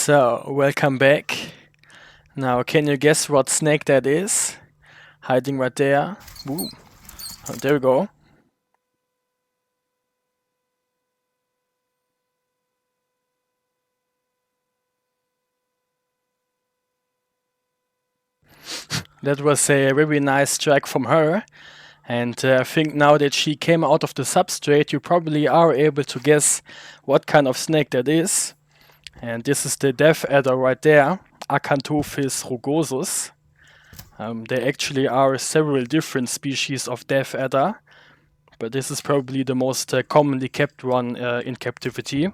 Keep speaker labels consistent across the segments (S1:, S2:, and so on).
S1: So, welcome back. Now, can you guess what snake that is? Hiding right there. Ooh. Oh, there we go. That was a very nice track from her. And I think now that she came out of the substrate, you probably are able to guess what kind of snake that is. And this is the death adder right there, Acanthophis rugosus. There actually are several different species of death adder, but this is probably the most commonly kept one in captivity.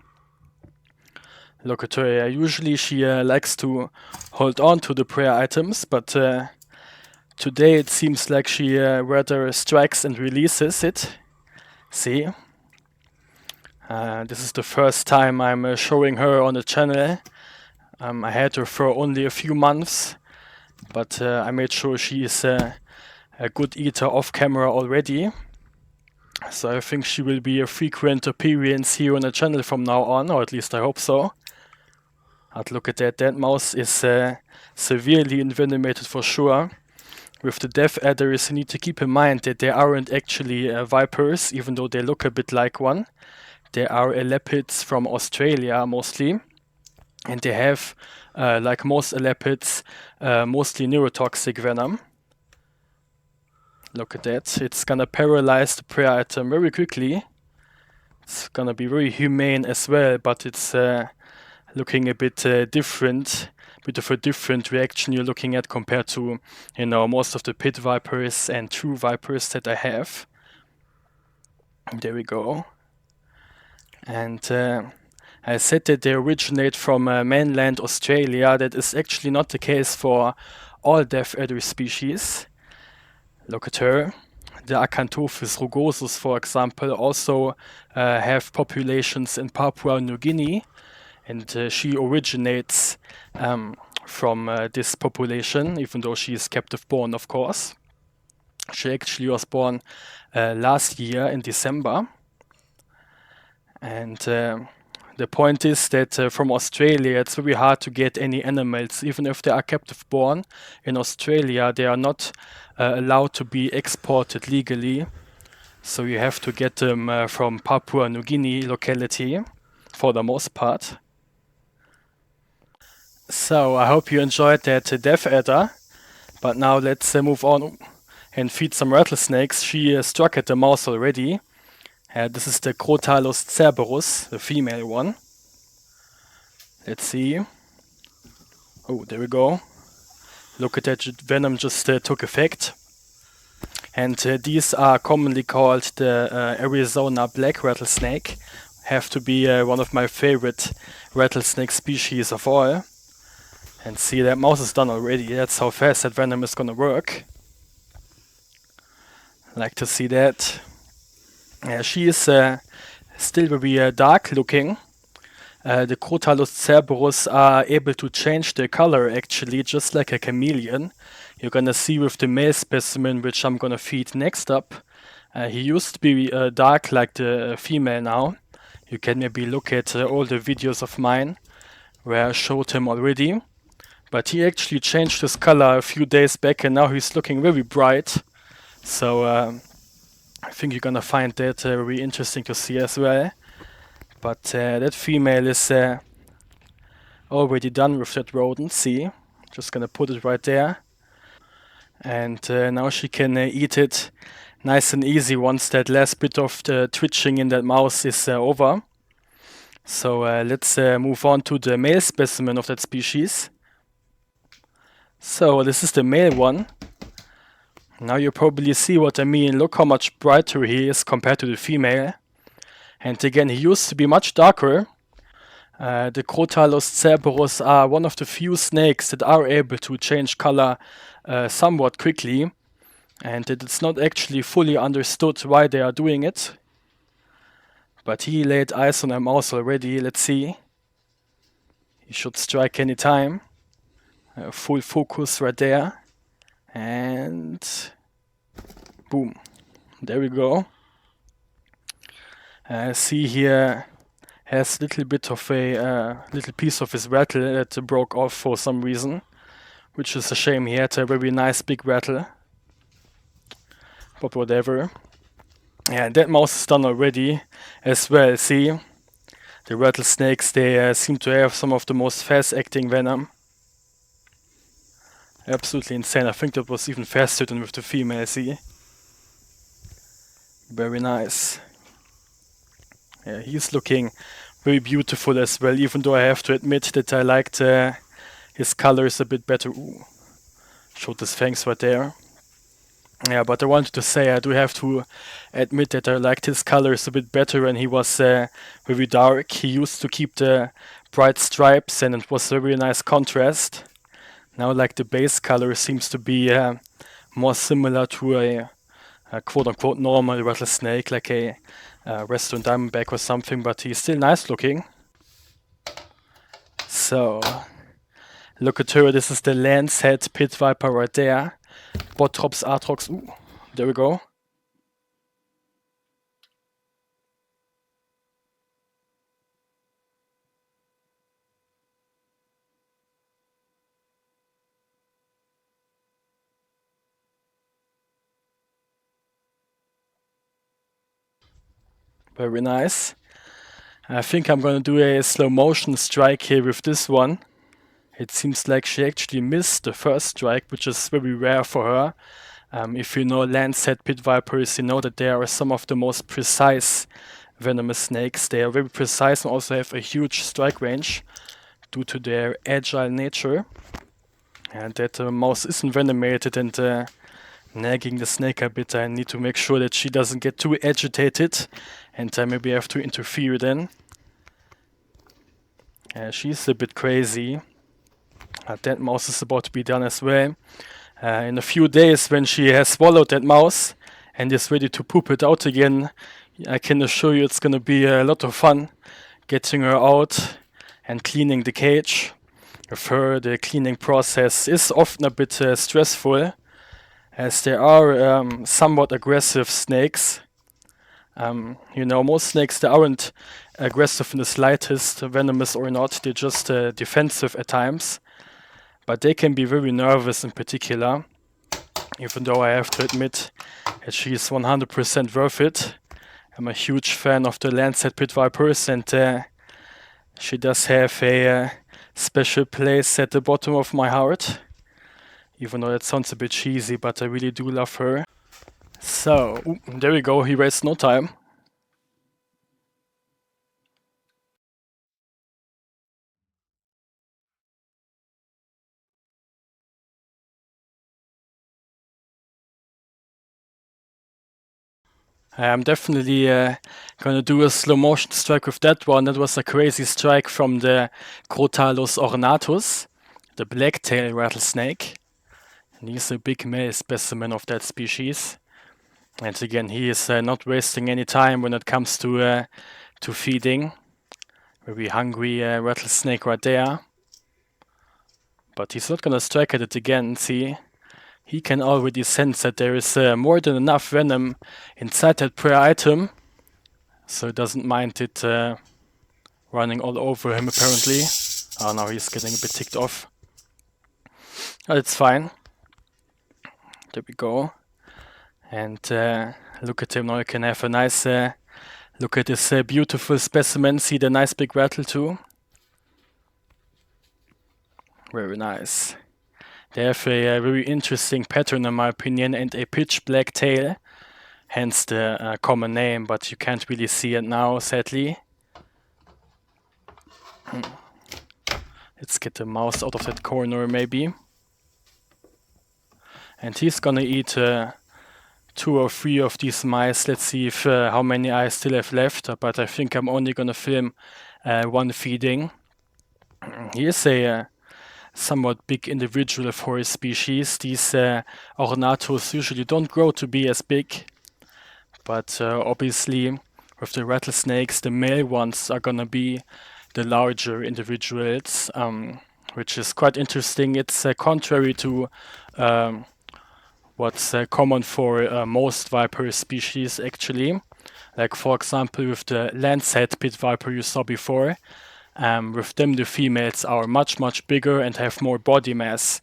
S1: Look at her. Usually she likes to hold on to the prey items, but today it seems like she rather strikes and releases it. See? This is the first time I'm showing her on the channel. I had her for only a few months, but I made sure she is a good eater off camera already. So I think she will be a frequent appearance here on the channel from now on, or at least I hope so. But look at that, that mouse is severely envenomated for sure. With the death adders, you need to keep in mind that they aren't actually vipers, even though they look a bit like one. They are elapids from Australia mostly, and they have, like most elapids, mostly neurotoxic venom. Look at that, it's gonna paralyze the prey item very quickly. It's gonna be very humane as well, but it's looking a bit different, bit of a different reaction you're looking at compared to, you know, most of the pit vipers and true vipers that I have. There we go. And I said that they originate from mainland Australia. That is actually not the case for all death adder species. Look at her. The Acanthophis rugosus, for example, also have populations in Papua New Guinea, and she originates from this population, even though she is captive born, of course. She actually was born last year in December. And the point is that from Australia, it's very hard to get any animals, even if they are captive born. In Australia, they are not allowed to be exported legally. So you have to get them from Papua New Guinea locality, for the most part. So I hope you enjoyed that death adder. But now let's move on and feed some rattlesnakes. She struck at the mouse already. This is the Crotalus cerberus, the female one. Let's see. Oh, there we go. Look at that, venom just took effect. And these are commonly called the Arizona black rattlesnake. Have to be one of my favorite rattlesnake species of all. And see, that mouse is done already. That's how fast that venom is gonna work. Like to see that. She is still very dark looking. The Crotalus cerberus are able to change their color actually, just like a chameleon. You're gonna see with the male specimen, which I'm gonna feed next up. He used to be dark like the female now. You can maybe look at all the videos of mine where I showed him already. But he actually changed his color a few days back, and now he's looking very bright. So I think you're gonna find that very interesting to see as well. But that female is already done with that rodent, see? Just gonna put it right there. And now she can eat it nice and easy once that last bit of the twitching in that mouse is over. So let's move on to the male specimen of that species. So this is the male one. Now you probably see what I mean. Look how much brighter he is compared to the female. And again, he used to be much darker. The Crotalus cerberus are one of the few snakes that are able to change color somewhat quickly. And it's not actually fully understood why they are doing it. But he laid eyes on a mouse already. Let's see. He should strike any time. Full focus right there. And boom. There we go. See here has a little bit of a little piece of his rattle that broke off for some reason, which is a shame. He had a very nice big rattle, but whatever. Yeah, that mouse is done already as well. See, the rattlesnakes, they seem to have some of the most fast-acting venom. Absolutely insane. I think that was even faster than with the female, see? Very nice. Yeah, he's looking very beautiful as well, even though I have to admit that I liked his colors a bit better. Ooh, showed his fangs right there. Yeah, but I wanted to say I do have to admit that I liked his colors a bit better when he was very dark. He used to keep the bright stripes and it was a very nice contrast. Now like the base color seems to be more similar to a quote-unquote normal rattlesnake, like a Western Diamondback or something, but he's still nice looking. So, look at her, this is the lancehead pit viper right there. Bothrops, atrox, ooh, there we go. Very nice. I think I'm gonna do a slow motion strike here with this one. It seems like she actually missed the first strike, which is very rare for her. If you know lancehead pit vipers, you know that they are some of the most precise venomous snakes. They are very precise and also have a huge strike range due to their agile nature. And that mouse isn't venomated and nagging the snake a bit. I need to make sure that she doesn't get too agitated and maybe have to interfere then. She's a bit crazy. That mouse is about to be done as well. In a few days, when she has swallowed that mouse and is ready to poop it out again, I can assure you it's gonna be a lot of fun getting her out and cleaning the cage. With her, the cleaning process is often a bit stressful, as there are somewhat aggressive snakes. You know, most snakes, they aren't aggressive in the slightest, venomous or not, they're just defensive at times. But they can be very nervous in particular, even though I have to admit that she's 100% worth it. I'm a huge fan of the lancehead pit vipers, and she does have a special place at the bottom of my heart. Even though that sounds a bit cheesy, but I really do love her. So, ooh, there we go, he wastes no time. I'm definitely gonna do a slow motion strike with that one. That was a crazy strike from the Crotalus ornatus, the black-tailed rattlesnake. And he's a big male specimen of that species. And again, he is not wasting any time when it comes to feeding. Very hungry rattlesnake right there. But he's not gonna strike at it again, see? He can already sense that there is more than enough venom inside that prey item. So he doesn't mind it running all over him apparently. Oh, now he's getting a bit ticked off. Oh, it's fine. There we go. And look at him now, you can have a nice look at this beautiful specimen. See the nice big rattle too. Very nice. They have a very interesting pattern in my opinion and a pitch black tail. Hence the common name, but you can't really see it now, sadly. Let's get the mouse out of that corner maybe. And he's gonna eat 2 or 3 of these mice. Let's see if how many I still have left, but I think I'm only gonna film one feeding. He is a somewhat big individual for his species. These ornatus usually don't grow to be as big, but obviously with the rattlesnakes, the male ones are gonna be the larger individuals, which is quite interesting. It's contrary to what's common for most viper species actually. Like for example with the lancehead pit viper you saw before. With them the females are much bigger and have more body mass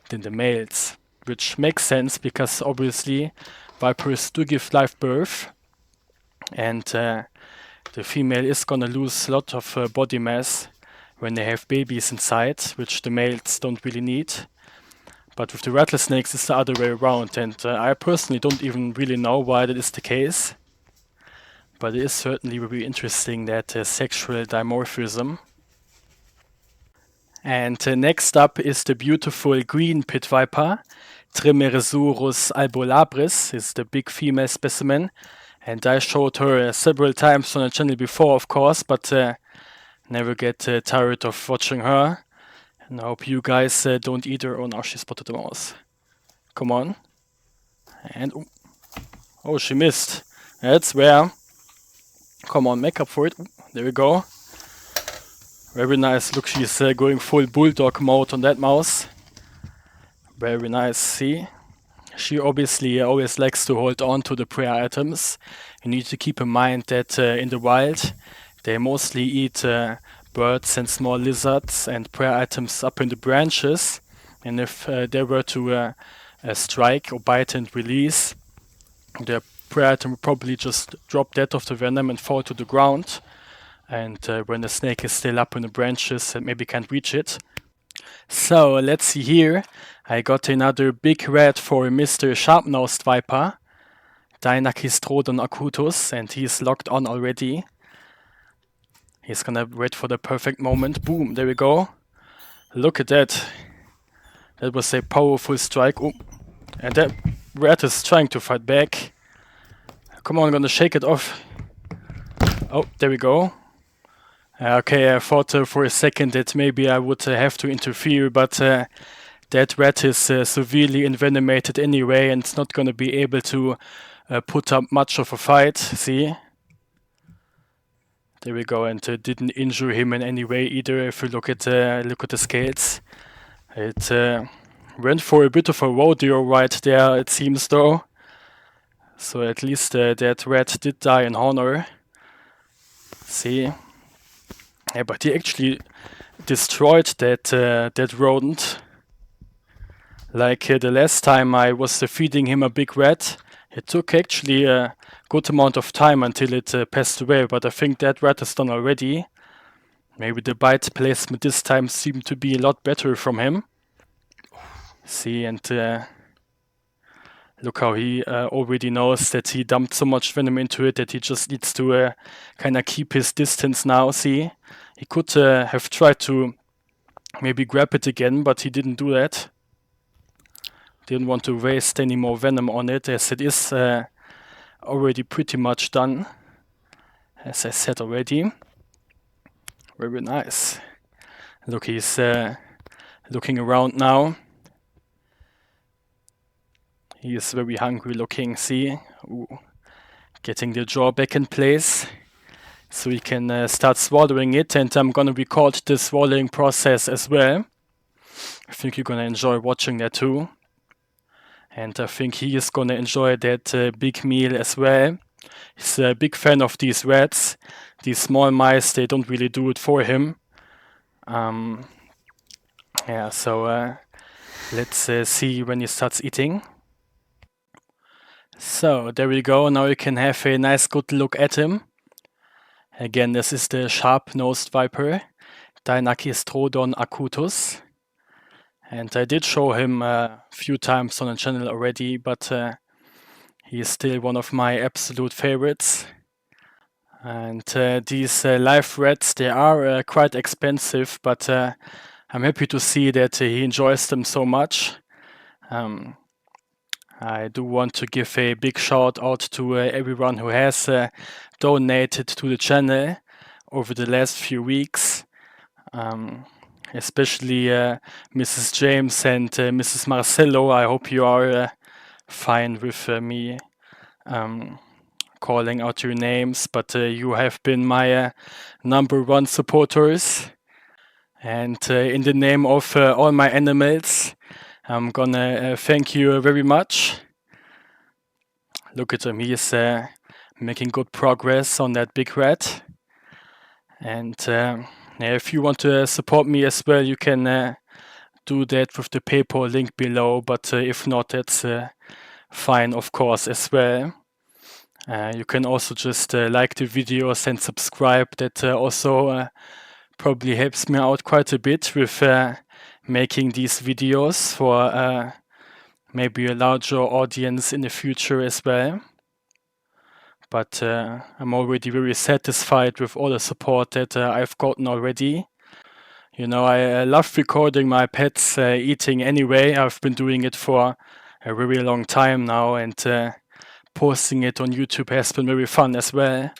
S1: than the males. Which makes sense because obviously vipers do give live birth. And the female is gonna lose a lot of body mass when they have babies inside, which the males don't really need. But with the rattlesnakes it's the other way around, and I personally don't even really know why that is the case. But it is certainly very interesting, that sexual dimorphism. And next up is the beautiful green pit viper, Trimeresurus albolabris, is the big female specimen. And I showed her several times on the channel before, of course, but never get tired of watching her. And I hope you guys don't either. Oh, now she spotted the mouse. Come on. And oh, she missed. That's rare. Come on, make up for it. There we go. Very nice. Look, she's going full bulldog mode on that mouse. Very nice. See? She obviously always likes to hold on to the prey items. You need to keep in mind that in the wild, they mostly eat birds and small lizards and prey items up in the branches. And if they were to strike or bite and release, the prey item would probably just drop dead of the venom and fall to the ground. And when the snake is still up in the branches, it maybe can't reach it. So let's see here. I got another big red for Mr. Sharp-Nosed Viper, Deinagkistrodon acutus, and he's locked on already. He's gonna wait for the perfect moment. Boom, there we go. Look at that. That was a powerful strike. Ooh. And that rat is trying to fight back. Come on, I'm gonna shake it off. Oh, there we go. Okay, I thought for a second that maybe I would have to interfere, but that rat is severely envenomated anyway, and it's not gonna be able to put up much of a fight. See? There we go, and didn't injure him in any way either. If you look at the scales, it went for a bit of a rodeo right there, it seems though. So at least that rat did die in honor. See? Yeah, but he actually destroyed that rodent. Like the last time I was feeding him a big rat, it took actually a good amount of time until it passed away, but I think that rat is done already. Maybe the bite placement this time seemed to be a lot better from him. See, and look how he already knows that he dumped so much venom into it that he just needs to kind of keep his distance now. See, he could have tried to maybe grab it again, but he didn't do that. Didn't want to waste any more venom on it, as it is already pretty much done, as I said already. Very nice. Look, he's looking around now. He is very hungry looking, see? Ooh. Getting the jaw back in place so he can start swallowing it, and I'm gonna record the swallowing process as well. I think you're gonna enjoy watching that too. And I think he is gonna enjoy that big meal as well. He's a big fan of these rats. These small mice, they don't really do it for him. Yeah, so let's see when he starts eating. So there we go, now you can have a nice good look at him. Again, this is the sharp-nosed viper, Deinagkistrodon acutus. And I did show him a few times on the channel already, but he is still one of my absolute favorites. And these live rats, they are quite expensive, but I'm happy to see that he enjoys them so much. I do want to give a big shout out to everyone who has donated to the channel over the last few weeks. Especially Mrs. James and Mrs. Marcello. I hope you are fine with me calling out your names, but you have been my #1 supporters. And in the name of all my animals, I'm gonna thank you very much. Look at him, he is making good progress on that big rat. And yeah, if you want to support me as well, you can do that with the PayPal link below. But if not, that's fine, of course, as well. You can also just like the videos and subscribe. That also probably helps me out quite a bit with making these videos for maybe a larger audience in the future as well. But I'm already very satisfied with all the support that I've gotten already. You know, I love recording my pets eating anyway. I've been doing it for a very long time now, and posting it on YouTube has been very fun as well.